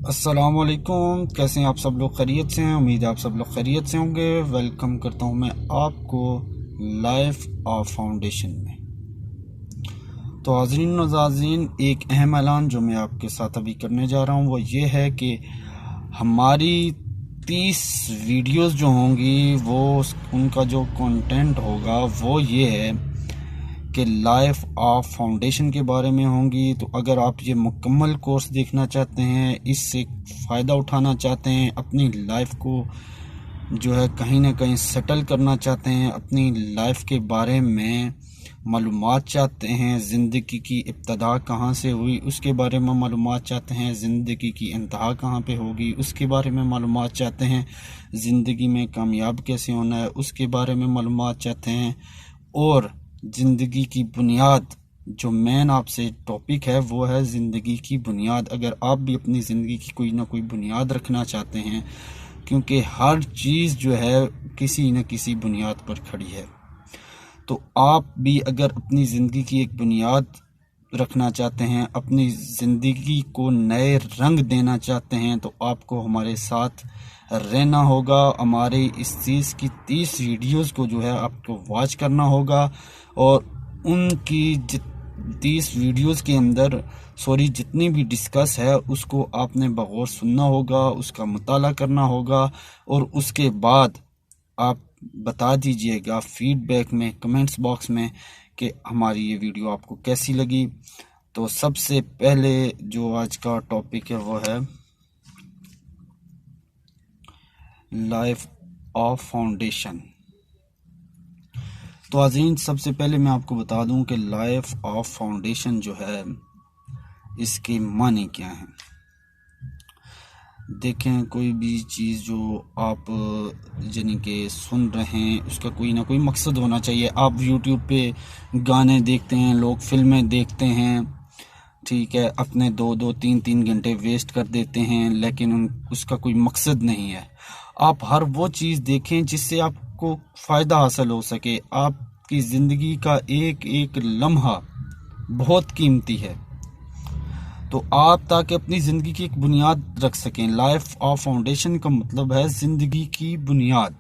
अस्सलामुअलैकुम। कैसे हैं आप सब लोग? खैरियत से हैं? उम्मीद है आप सब लोग खैरियत से होंगे। वेलकम करता हूं मैं आपको लाइफ ऑफ फाउंडेशन में। तो हाज़रीन नाज़रीन, एक अहम ऐलान जो मैं आपके साथ अभी करने जा रहा हूं वो ये है कि हमारी 30 वीडियोस जो होंगी वो उनका जो कंटेंट होगा वो ये है कि लाइफ ऑफ फाउंडेशन के बारे में होंगी। तो अगर आप ये मुकम्मल कोर्स देखना चाहते हैं, इससे फ़ायदा उठाना चाहते हैं, अपनी लाइफ को जो है कहीं ना कहीं सेटल करना चाहते हैं, अपनी लाइफ के बारे में मालूमात चाहते हैं, ज़िंदगी की इब्तदा कहाँ से हुई उसके बारे में मालूमात चाहते हैं, ज़िंदगी की इंतहा कहाँ पे होगी उसके बारे में मालूमात चाहते हैं, ज़िंदगी में कामयाब कैसे होना है उसके बारे में मालूमात चाहते हैं, और ज़िंदगी की बुनियाद जो मेन आपसे टॉपिक है वो है ज़िंदगी की बुनियाद। अगर आप भी अपनी ज़िंदगी की कोई ना कोई बुनियाद रखना चाहते हैं, क्योंकि हर चीज़ जो है किसी न किसी बुनियाद पर खड़ी है, तो आप भी अगर अपनी ज़िंदगी की एक बुनियाद रखना चाहते हैं, अपनी ज़िंदगी को नए रंग देना चाहते हैं, तो आपको हमारे साथ रहना होगा। हमारे इस चीज़ की 30 वीडियोस को जो है आपको वॉच करना होगा, और उनकी 30 वीडियोस के अंदर जितनी भी डिस्कस है उसको आपने बगौर सुनना होगा, उसका मुताला करना होगा, और उसके बाद आप बता दीजिएगा फीडबैक में, कमेंट्स बॉक्स में कि हमारी ये वीडियो आपको कैसी लगी। तो सबसे पहले जो आज का टॉपिक है वो है लाइफ ऑफ फाउंडेशन। तो अजीज, सबसे पहले मैं आपको बता दूं कि लाइफ ऑफ फाउंडेशन जो है इसके माने क्या हैं। देखें, कोई भी चीज़ जो आप यानी कि सुन रहे हैं उसका कोई ना कोई मकसद होना चाहिए। आप यूट्यूब पे गाने देखते हैं, लोग फिल्में देखते हैं, ठीक है, अपने 2-2 3-3 घंटे वेस्ट कर देते हैं, लेकिन उसका कोई मकसद नहीं है। आप हर वो चीज़ देखें जिससे आपको फ़ायदा हासिल हो सके। आपकी ज़िंदगी का एक एक लम्हा बहुत कीमती है, तो आप ताकि अपनी ज़िंदगी की एक बुनियाद रख सकें। लाइफ ऑफ फाउंडेशन का मतलब है ज़िंदगी की बुनियाद,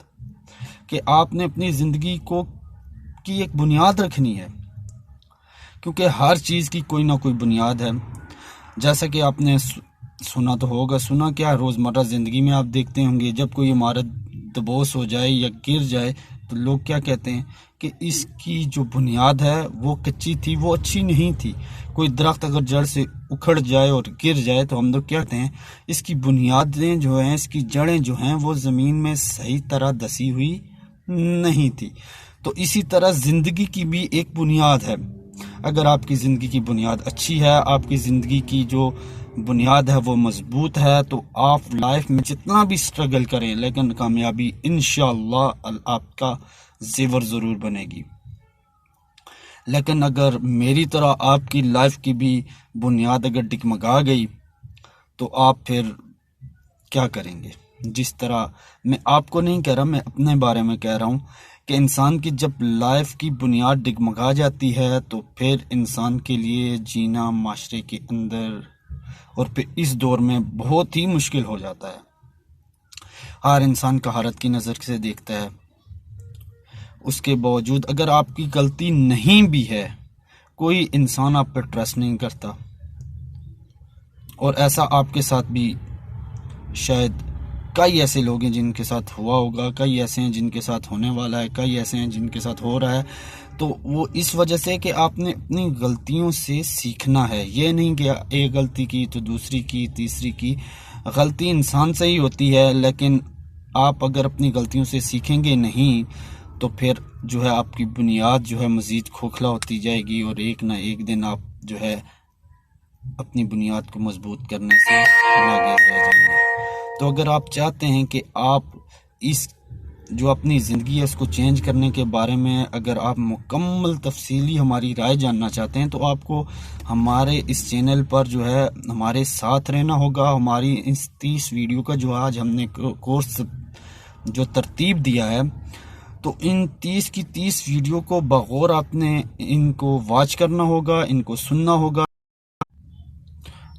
कि आपने अपनी ज़िंदगी को की एक बुनियाद रखनी है, क्योंकि हर चीज़ की कोई ना कोई बुनियाद है। जैसा कि आपने सुना तो होगा, सुना क्या, रोज़मर्रा ज़िंदगी में आप देखते होंगे जब कोई इमारत दबोस हो जाए या गिर जाए तो लोग क्या कहते हैं कि इसकी जो बुनियाद है वो कच्ची थी, वो अच्छी नहीं थी। कोई दरख्त अगर जड़ से उखड़ जाए और गिर जाए तो हम लोग क्या कहते हैं, इसकी बुनियादें जो हैं, इसकी जड़ें जो हैं वो ज़मीन में सही तरह दसी हुई नहीं थी। तो इसी तरह ज़िंदगी की भी एक बुनियाद है। अगर आपकी ज़िंदगी की बुनियाद अच्छी है, आपकी ज़िंदगी की जो बुनियाद है वो मजबूत है, तो आप लाइफ में जितना भी स्ट्रगल करें लेकिन कामयाबी इंशाअल्लाह आपका ज़ेवर ज़रूर बनेगी। लेकिन अगर मेरी तरह आपकी लाइफ की भी बुनियाद अगर डिगमगा गई तो आप फिर क्या करेंगे। जिस तरह, मैं आपको नहीं कह रहा, मैं अपने बारे में कह रहा हूँ कि इंसान की जब लाइफ की बुनियाद डिगमगा जाती है तो फिर इंसान के लिए जीना माशरे के अंदर और फिर इस दौर में बहुत ही मुश्किल हो जाता है। हर इंसान कहारत की नज़र से देखता है, उसके बावजूद अगर आपकी गलती नहीं भी है कोई इंसान आप पर ट्रस्ट नहीं करता। और ऐसा आपके साथ भी शायद कई ऐसे लोग हैं जिनके साथ हुआ होगा, कई ऐसे हैं जिनके साथ होने वाला है, कई ऐसे हैं जिनके साथ हो रहा है। तो वो इस वजह से कि आपने अपनी गलतियों से सीखना है। ये नहीं कि एक गलती की तो दूसरी की, तीसरी की। गलती इंसान से ही होती है, लेकिन आप अगर अपनी गलतियों से सीखेंगे नहीं तो फिर जो है आपकी बुनियाद जो है मज़ीद खोखला होती जाएगी, और एक ना एक दिन आप जो है अपनी बुनियाद को मजबूत करने से नागेज रह जाएंगे। तो अगर आप चाहते हैं कि आप इस जो अपनी ज़िंदगी है उसको चेंज करने के बारे में अगर आप मुकम्मल तफसीली हमारी राय जानना चाहते हैं, तो आपको हमारे इस चैनल पर जो है हमारे साथ रहना होगा। हमारी इस 30 वीडियो का जो आज हमने कोर्स जो तरतीब दिया है, तो इन 30 की 30 वीडियो को बगौर आपने इनको वॉच करना होगा, इनको सुनना होगा।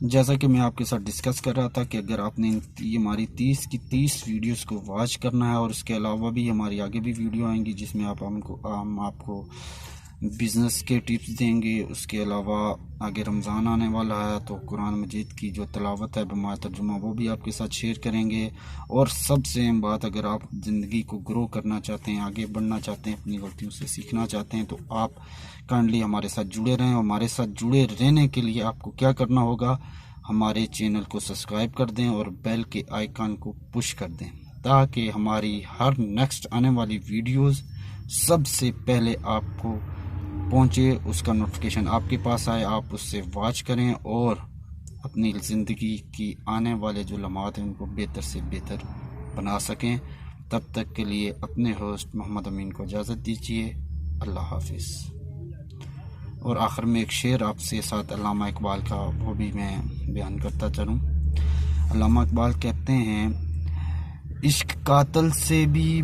जैसा कि मैं आपके साथ डिस्कस कर रहा था कि अगर आपने ये हमारी 30 की 30 वीडियोस को वॉच करना है और उसके अलावा भी हमारी आगे भी वीडियो आएंगी जिसमें हम आपको बिज़नेस के टिप्स देंगे। उसके अलावा आगे रमज़ान आने वाला है तो कुरान मजीद की जो तिलावत है बमाए तर्जुमा वो भी आपके साथ शेयर करेंगे। और सबसे अहम बात, अगर आप ज़िंदगी को ग्रो करना चाहते हैं, आगे बढ़ना चाहते हैं, अपनी गलतियों से सीखना चाहते हैं तो आप काइंडली हमारे साथ जुड़े रहें। हमारे साथ जुड़े रहने के लिए आपको क्या करना होगा, हमारे चैनल को सब्सक्राइब कर दें और बेल के आइकन को पुश कर दें ताकि हमारी हर नेक्स्ट आने वाली वीडियोस सबसे पहले आपको पहुंचे, उसका नोटिफिकेशन आपके पास आए, आप उससे वॉच करें और अपनी ज़िंदगी की आने वाले जो लम्हात हैं उनको बेहतर से बेहतर बना सकें। तब तक के लिए अपने होस्ट मोहम्मद अमीन को इजाज़त दीजिए। अल्लाह हाफिज़। और आखिर में एक शेर आपसे साथ अल्लामा इकबाल का वो भी मैं बयान करता चलूँ। अल्लामा इकबाल कहते हैं, इश्क कातल से भी